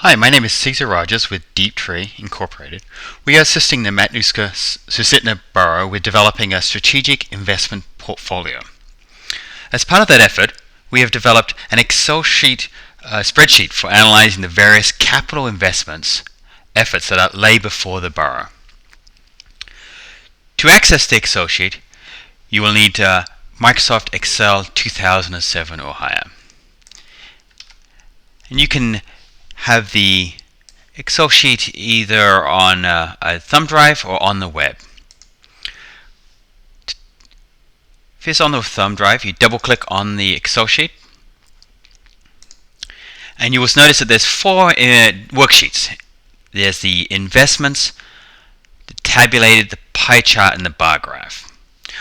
Hi, my name is Cesar Rogers with Deeptree Incorporated. We are assisting the Matanuska-Susitna Borough with developing a strategic investment portfolio. As part of that effort, we have developed an Excel sheet spreadsheet for analyzing the various capital investments efforts that lay before the borough. To access the Excel sheet, you will need Microsoft Excel 2007 or higher. And you can have the Excel sheet either on a thumb drive or on the web. If it's on the thumb drive, you double click on the Excel sheet and you will notice that there's four worksheets. There's the investments, the tabulated, the pie chart, and the bar graph.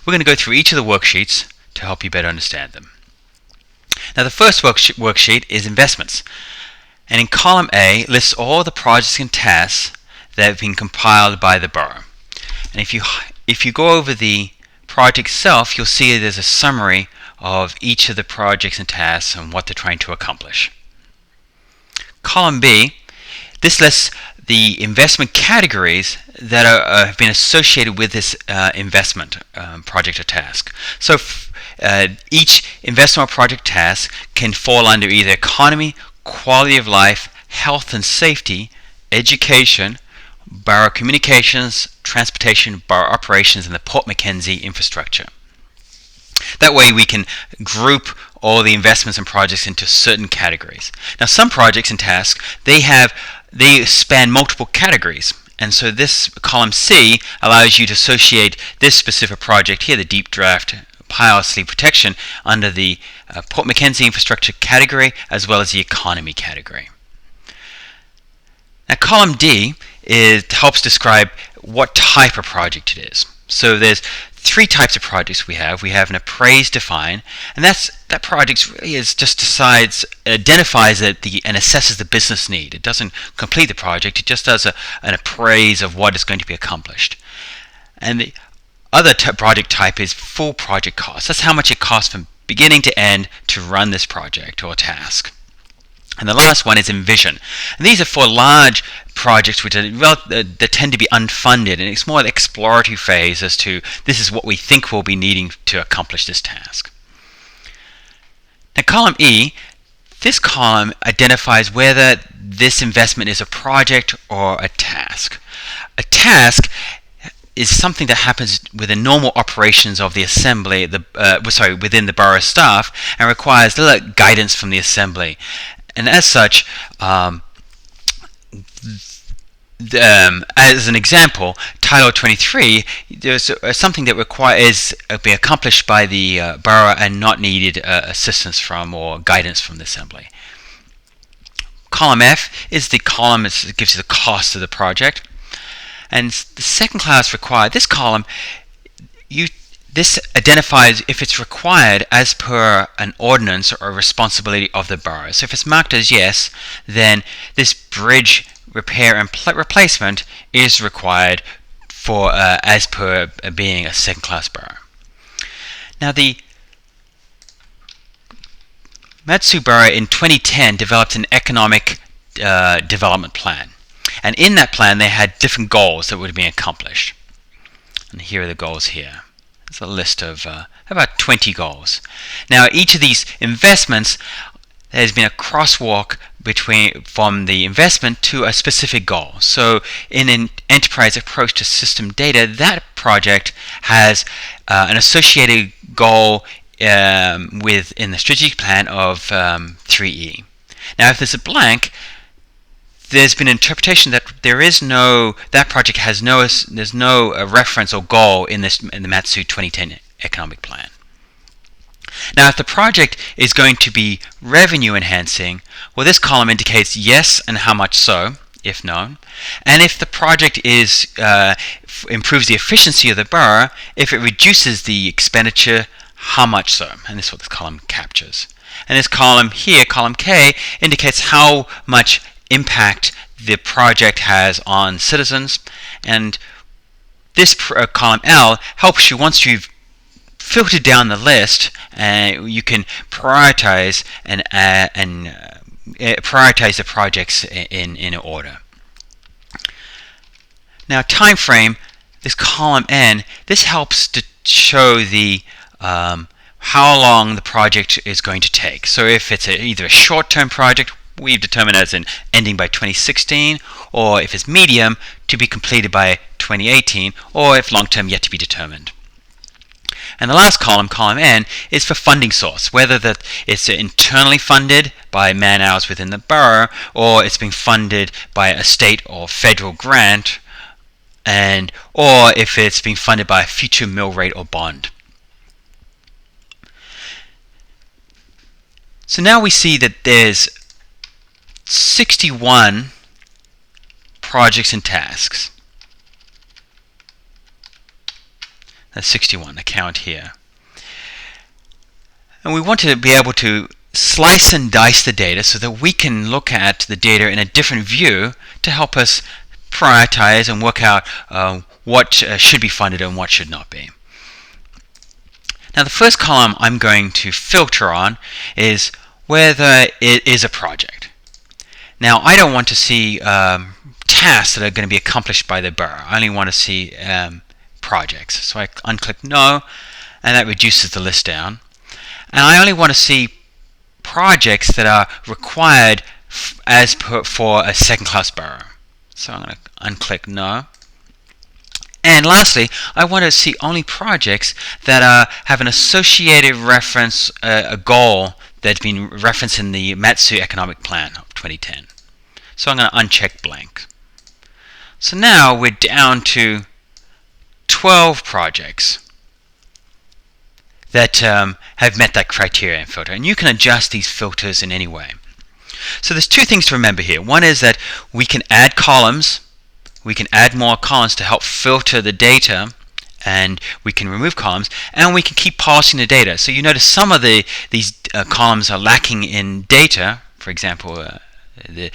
We're going to go through each of the worksheets to help you better understand them. Now the first worksheet is investments. And in column A lists all the projects and tasks that have been compiled by the borough. And if you go over the project itself, you'll see there's a summary of each of the projects and tasks and what they're trying to accomplish. Column B, this lists the investment categories that have been associated with this investment project or task. So each investment or project task can fall under either economy, quality of life, health and safety, education, borough communications, transportation, borough operations, and the Port Mackenzie infrastructure. That way we can group all the investments and projects into certain categories. Now some projects and tasks, they span multiple categories. And so this column C allows you to associate this specific project here, the deep draft pile sleep protection, under the Port Mackenzie infrastructure category as well as the economy category. Now column D helps describe what type of project it is. So there's three types of projects we have. We have an appraise define, and that project really is just identifies and assesses the business need. It doesn't complete the project, it just does an appraise of what is going to be accomplished. And the other project type is full project cost. That's how much it costs from beginning to end to run this project or task. And the last one is envision. And these are for large projects which that tend to be unfunded, and it's more the exploratory phase as to this is what we think we'll be needing to accomplish this task. Now column E, this column identifies whether this investment is a project or a task. A task is something that happens within normal operations of the assembly, within the borough staff, and requires little guidance from the assembly. And as such, as an example, Title 23, there's something that requires be accomplished by the borough and not needed assistance from or guidance from the assembly. Column F is the column that gives you the cost of the project. And the second class required, this column, this identifies if it's required as per an ordinance or a responsibility of the borough. So if it's marked as yes, then this bridge repair and replacement is required for as per being a second class borough. Now the Matsu Borough in 2010 developed an economic development plan. And in that plan, they had different goals that would be accomplished. And here are the goals here. There's a list of about 20 goals. Now, each of these investments, there's been a crosswalk from the investment to a specific goal. So, in an enterprise approach to system data, that project has an associated goal in the strategic plan of 3E. Now, if there's a blank, there's been an interpretation that that project has there's no reference or goal in the Matsu 2010 economic plan. Now, if the project is going to be revenue enhancing, well, this column indicates yes and how much so, if known. And if the project improves the efficiency of the borough, if it reduces the expenditure, how much so? And this is what this column captures. And this column here, column K, indicates how much impact the project has on citizens, and this column L helps you, once you've filtered down the list, you can prioritize and prioritize the projects in order. Now, time frame, this column N, this helps to show the how long the project is going to take. So if it's either a short-term project, we've determined as in ending by 2016, or if it's medium, to be completed by 2018, or if long-term, yet to be determined. And the last column, column N, is for funding source, whether that it's internally funded by man-hours within the borough, or it's being funded by a state or federal grant, or if it's being funded by a future mill rate or bond. So now we see that there's 61 projects and tasks. That's 61, the count here. And we want to be able to slice and dice the data so that we can look at the data in a different view to help us prioritize and work out what should be funded and what should not be. Now, the first column I'm going to filter on is whether it is a project. Now, I don't want to see tasks that are going to be accomplished by the borough. I only want to see projects. So I unclick no, and that reduces the list down. And I only want to see projects that are required as per for a second-class borough. So I'm going to unclick no. And lastly, I want to see only projects that have an associated reference, a goal that's been referenced in the Matsu Economic Plan of 2010. So I'm going to uncheck blank. So now we're down to 12 projects that have met that criteria and filter. And you can adjust these filters in any way. So there's two things to remember here. One is that we can add columns. We can add more columns to help filter the data, and we can remove columns, and we can keep parsing the data. So you notice some of these columns are lacking in data. For example, we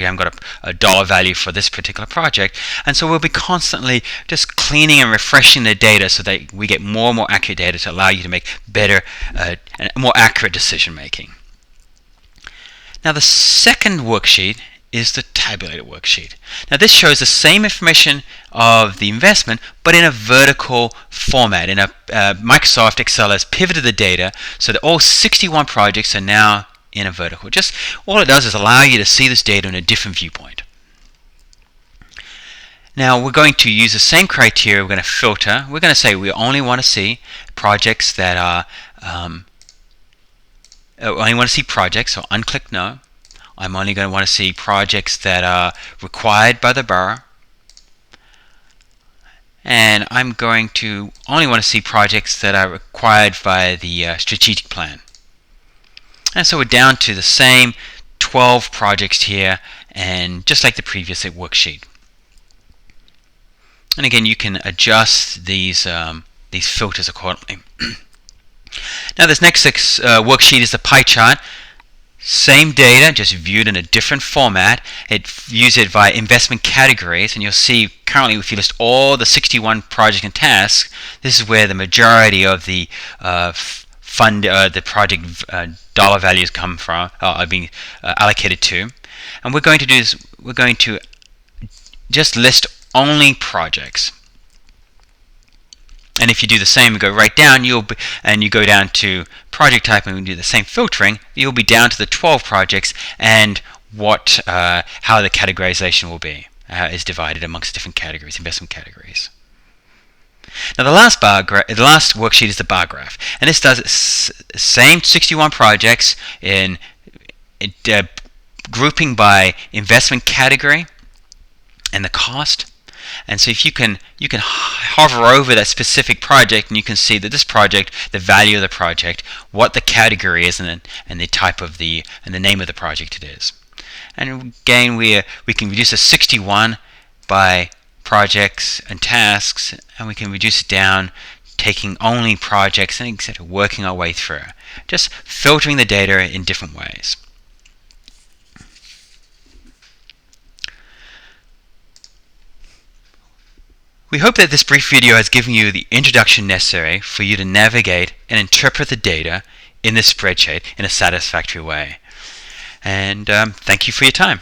haven't got a dollar value for this particular project, and so we'll be constantly just cleaning and refreshing the data so that we get more and more accurate data to allow you to make better and more accurate decision making. Now, the second worksheet is the Tabulator worksheet. Now, this shows the same information of the investment, but in a vertical format. In a Microsoft Excel has pivoted the data so that all 61 projects are now in a vertical. Just all it does is allow you to see this data in a different viewpoint. Now, we're going to use the same criteria. We're going to filter. We're going to say we only want to see projects that are only want to see projects, so unclick no. I'm only going to want to see projects that are required by the borough. And I'm going to only want to see projects that are required by the strategic plan. And so we're down to the same 12 projects here, and just like the previous worksheet. And again, you can adjust these filters accordingly. Now, this next worksheet is the pie chart. Same data, just viewed in a different format. It views it via investment categories, and you'll see currently if you list all the 61 projects and tasks, this is where the majority of the the project dollar values come from, are being allocated to. And we're going to do is we're going to just list only projects. And if you do the same and go right down, you go down to project type and do the same filtering, you'll be down to the 12 projects and how the categorization will be is divided amongst different categories, investment categories. Now, the last worksheet is the bar graph, and this does same 61 projects in grouping by investment category and the cost. And so if you can hover over that specific project, and you can see that this project, the value of the project, what the category is, and the type of and the name of the project it is. And again, we can reduce the 61 by projects and tasks, and we can reduce it down, taking only projects and etc., working our way through, just filtering the data in different ways. We hope that this brief video has given you the introduction necessary for you to navigate and interpret the data in this spreadsheet in a satisfactory way. And thank you for your time.